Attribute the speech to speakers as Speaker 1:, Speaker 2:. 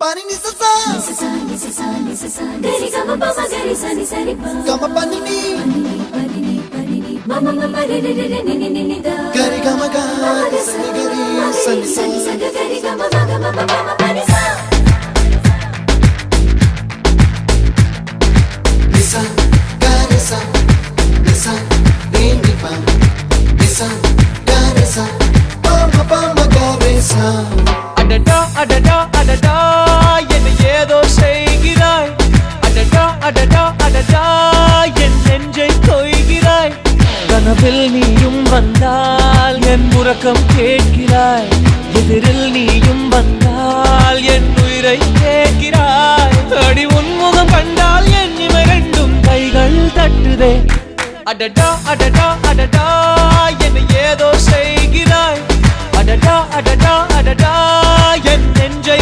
Speaker 1: Pani ni sa sa gari ga ma pa ma gari sa ni sa ri pa ga ma pa ni ma ma ma ma re re re ni ni ni da gari ga ma ga sa ni gari sa ni sa gari ga ma ga ma pa ma pa ni sa ni sa gari sa re ni pa ni sa gari sa pa ma gari sa
Speaker 2: அடடா அடடா அடடா என்ன ஏதோ செய்கிறாய் அடடா அடடா அடடா என் நெஞ்சை கொய்கிறாய் கனவில் நீயும் வந்தால் என் உறக்கம் கேட்கிறாய் எதிரில் நீயும் வந்தால் என் உயிரை கேட்கிறாய் அடி உன்முகம் கண்டால் என் இமை ரெண்டும் கைகள் தட்டுதே அடடா அடடா அடடா என்ன ஏதோ செய்கிறாய் அடடா அடடா அடடா என் நெஞ்சை